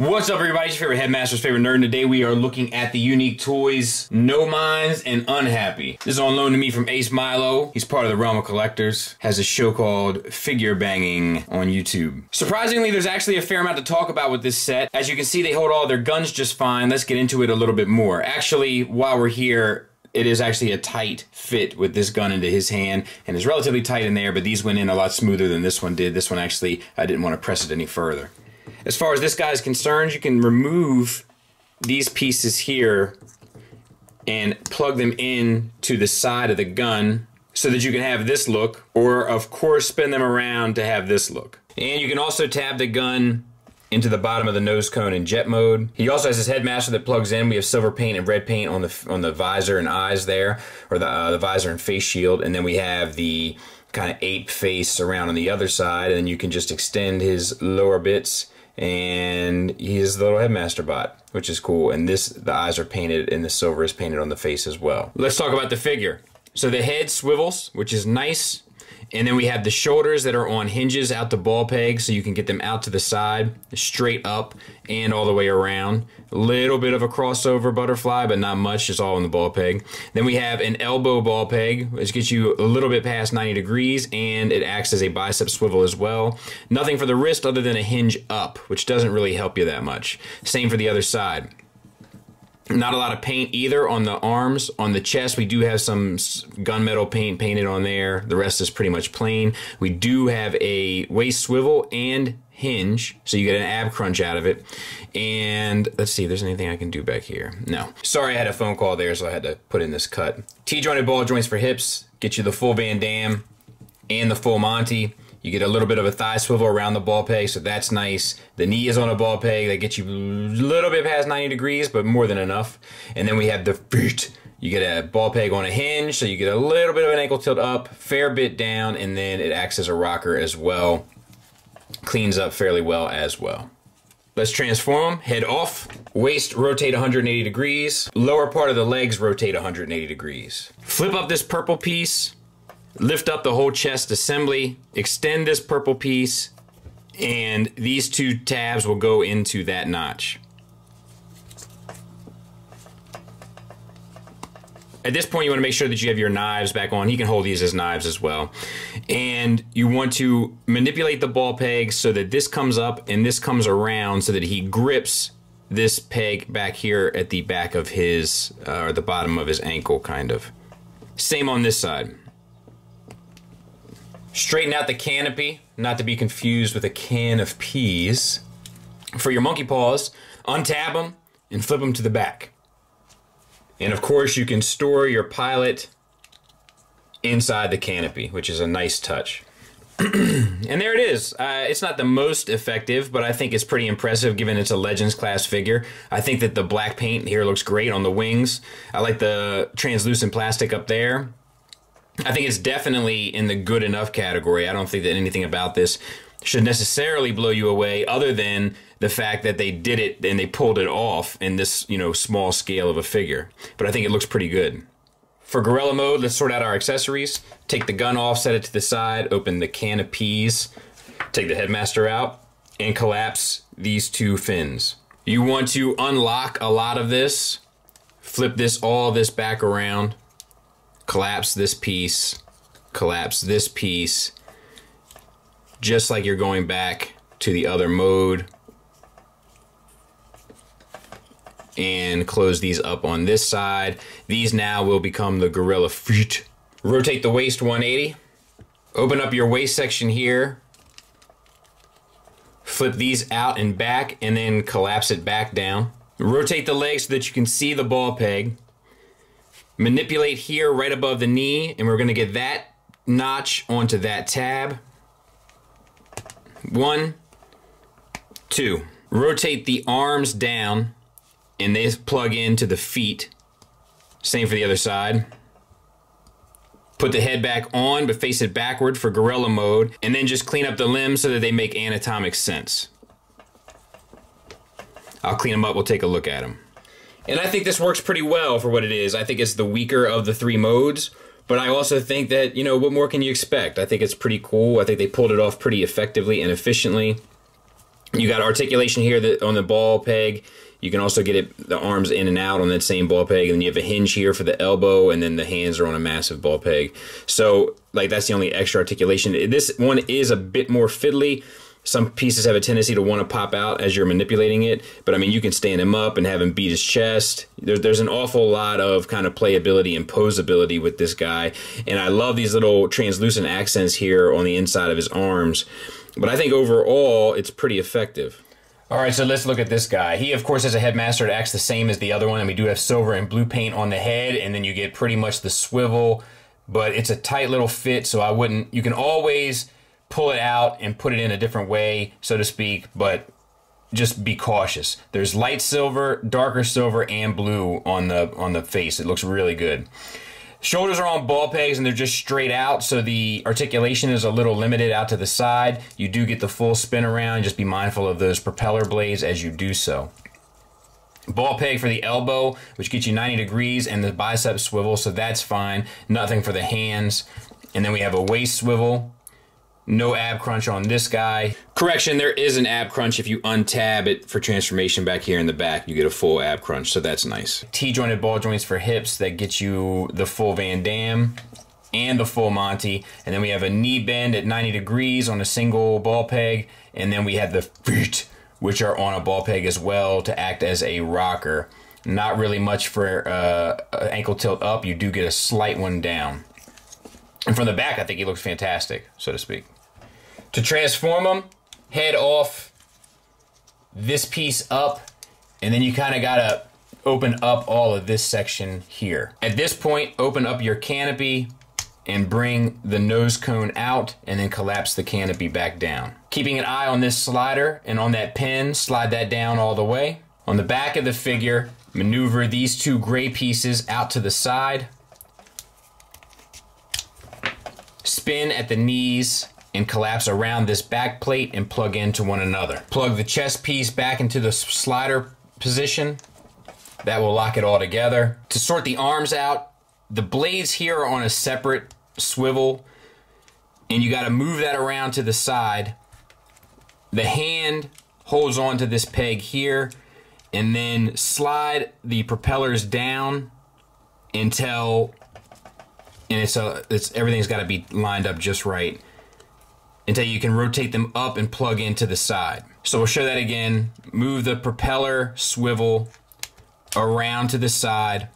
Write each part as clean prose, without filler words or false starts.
What's up, everybody? It's your favorite headmaster's favorite nerd, and today we are looking at the unique toys No Minds and Unhappy. This is on loan to me from Ace Milo. He's part of the realm of collectors. Has a show called Figure Banging on YouTube. Surprisingly, there's actually a fair amount to talk about with this set. As you can see, they hold all their guns just fine. Let's get into it a little bit more. Actually, while we're here, it is actually a tight fit with this gun into his hand, and it's relatively tight in there, but these went in a lot smoother than this one did. This one actually, I didn't want to press it any further. As far as this guy is concerned, you can remove these pieces here and plug them in to the side of the gun so that you can have this look, or of course spin them around to have this look. And you can also tab the gun into the bottom of the nose cone in jet mode. He also has his headmaster that plugs in. We have silver paint and red paint on the visor and eyes there, or the visor and face shield, and then we have the kind of ape face around on the other side, and then you can just extend his lower bits, and he's the little headmaster bot, which is cool. And the eyes are painted, and the silver is painted on the face as well. Let's talk about the figure. So the head swivels, which is nice. And then we have the shoulders that are on hinges out to ball pegs, so you can get them out to the side, straight up, and all the way around. A little bit of a crossover butterfly, but not much, just all on the ball peg. Then we have an elbow ball peg, which gets you a little bit past 90 degrees, and it acts as a bicep swivel as well. Nothing for the wrist other than a hinge up, which doesn't really help you that much. Same for the other side. Not a lot of paint either on the arms. On the chest, we do have some gunmetal paint painted on there. The rest is pretty much plain. We do have a waist swivel and hinge, so you get an ab crunch out of it. And let's see if there's anything I can do back here. No. Sorry, I had a phone call there, so I had to put in this cut. T-jointed ball joints for hips. Get you the full Van Damme and the full Monty. You get a little bit of a thigh swivel around the ball peg, so that's nice. The knee is on a ball peg. That gets you a little bit past 90 degrees, but more than enough. And then we have the feet. You get a ball peg on a hinge, so you get a little bit of an ankle tilt up, fair bit down, and then it acts as a rocker as well. Cleans up fairly well as well. Let's transform them. Head off. Waist rotate 180 degrees. Lower part of the legs rotate 180 degrees. Flip up this purple piece. Lift up the whole chest assembly, extend this purple piece, and these two tabs will go into that notch. At this point, you want to make sure that you have your knives back on. He can hold these as knives as well. And you want to manipulate the ball peg so that this comes up and this comes around so that he grips this peg back here at the back of his, or the bottom of his ankle, kind of. Same on this side. Straighten out the canopy, not to be confused with a can of peas. For your monkey paws, untab them and flip them to the back. And of course, you can store your pilot inside the canopy, which is a nice touch. And there it is. It's not the most effective, but I think it's pretty impressive given it's a Legends class figure. I think that the black paint here looks great on the wings. I like the translucent plastic up there. I think it's definitely in the good enough category. I don't think that anything about this should necessarily blow you away, other than the fact that they did it and they pulled it off in this, small scale of a figure. But I think it looks pretty good. For gorilla mode, let's sort out our accessories. Take the gun off, set it to the side, open the can of peas, take the headmaster out, and collapse these two fins. You want to unlock a lot of this, flip all this back around, collapse this piece, just like you're going back to the other mode, and close these up on this side. These now will become the gorilla feet. Rotate the waist 180, open up your waist section here, flip these out and back, and then collapse it back down. Rotate the legs so that you can see the ball peg. Manipulate here right above the knee, and we're going to get that notch onto that tab. 1, 2. Rotate the arms down, and they plug into the feet. Same for the other side. Put the head back on, but face it backward for gorilla mode, and then just clean up the limbs so that they make anatomic sense. I'll clean them up, we'll take a look at them. And I think this works pretty well for what it is. I think it's the weaker of the three modes, but I also think that, what more can you expect? I think it's pretty cool. I think they pulled it off pretty effectively and efficiently. You got articulation here that on the ball peg. You can also get the arms in and out on that same ball peg, and then you have a hinge here for the elbow, and then the hands are on a massive ball peg. So, like, that's the only extra articulation. This one is a bit more fiddly. Some pieces have a tendency to want to pop out as you're manipulating it, but I mean, you can stand him up and have him beat his chest. There's an awful lot of kind of playability and posability with this guy, and I love these little translucent accents here on the inside of his arms. But I think overall, it's pretty effective. All right, so let's look at this guy. He, of course, has a headmaster that acts the same as the other one, and we do have silver and blue paint on the head, and then you get pretty much the swivel, but it's a tight little fit, so I wouldn't... You can always pull it out and put it in a different way, so to speak, but just be cautious. There's light silver, darker silver, and blue on the face. It looks really good. Shoulders are on ball pegs and they're just straight out, so the articulation is a little limited out to the side. You do get the full spin around. Just be mindful of those propeller blades as you do so. Ball peg for the elbow, which gets you 90 degrees, and the bicep swivel, so that's fine. Nothing for the hands. And then we have a waist swivel. No ab crunch on this guy. Correction, there is an ab crunch. If you untab it for transformation back here in the back, you get a full ab crunch, so that's nice. T-jointed ball joints for hips that gets you the full Van Damme and the full Monty. And then we have a knee bend at 90 degrees on a single ball peg. And then we have the feet, which are on a ball peg as well to act as a rocker. Not really much for ankle tilt up. You do get a slight one down. And from the back, I think he looks fantastic, so to speak. To transform him, head off, this piece up, and then you kind of got to open up all of this section here. At this point, open up your canopy and bring the nose cone out, and then collapse the canopy back down. Keeping an eye on this slider and on that pin, slide that down all the way. On the back of the figure, maneuver these two gray pieces out to the side. Spin at the knees and collapse around this back plate and plug into one another. Plug the chest piece back into the slider position. That will lock it all together. To sort the arms out, the blades here are on a separate swivel, and you got to move that around to the side. The hand holds on to this peg here, and then slide the propellers down until... And everything's got to be lined up just right until you can rotate them up and plug into the side. So we'll show that again. Move the propeller swivel around to the side.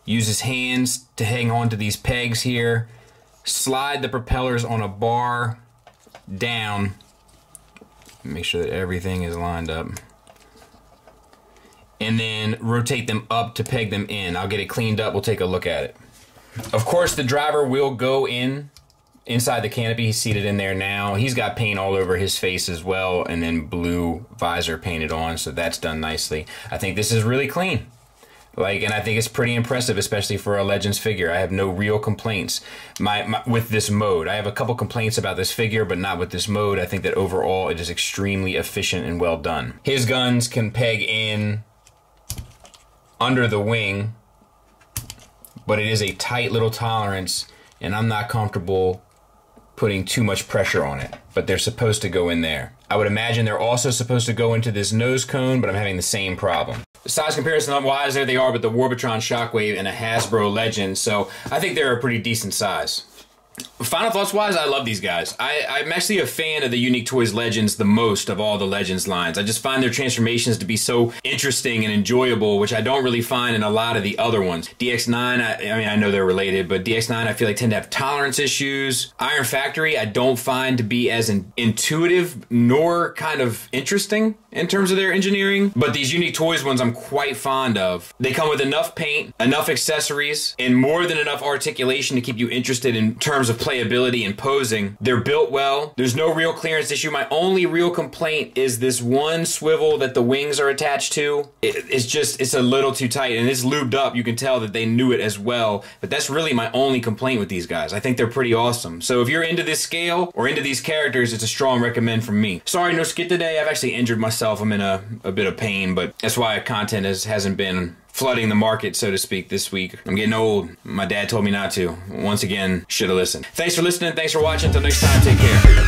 Use his hands to hang on to these pegs here. Slide the propellers on a bar down. Make sure that everything is lined up. And then rotate them up to peg them in. I'll get it cleaned up. We'll take a look at it. Of course, the driver will go inside the canopy. He's seated in there now. He's got paint all over his face as well, and then blue visor painted on, so that's done nicely. I think this is really clean. And I think it's pretty impressive, especially for a Legends figure. I have no real complaints with this mode. I have a couple complaints about this figure, but not with this mode. I think that overall it is extremely efficient and well done. His guns can peg in under the wing, but it is a tight little tolerance, and I'm not comfortable putting too much pressure on it, but they're supposed to go in there. I would imagine they're also supposed to go into this nose cone, but I'm having the same problem. Size comparison wise, there they are with the Warbitron Shockwave and a Hasbro Legend, so I think they're a pretty decent size. Final thoughts wise, I love these guys. I'm actually a fan of the Unique Toys Legends the most of all the Legends lines. I just find their transformations to be so interesting and enjoyable, which I don't really find in a lot of the other ones. DX9, I mean, I know they're related, but DX9 I feel like tend to have tolerance issues. Iron Factory I don't find to be as intuitive nor kind of interesting in terms of their engineering. But these Unique Toys ones I'm quite fond of. They come with enough paint, enough accessories, and more than enough articulation to keep you interested in terms of playability and posing. They're built well. There's no real clearance issue. My only real complaint is this one swivel that the wings are attached to. It's a little too tight, and it's lubed up. You can tell that they knew it as well, but that's really my only complaint with these guys. I think they're pretty awesome. So if you're into this scale or into these characters, it's a strong recommend from me. Sorry, no skit today. I've actually injured myself. I'm in a bit of pain, but that's why content hasn't been flooding the market, so to speak, this week. I'm getting old. My dad told me not to. Once again, should have listened. Thanks for listening. Thanks for watching. Until next time, take care.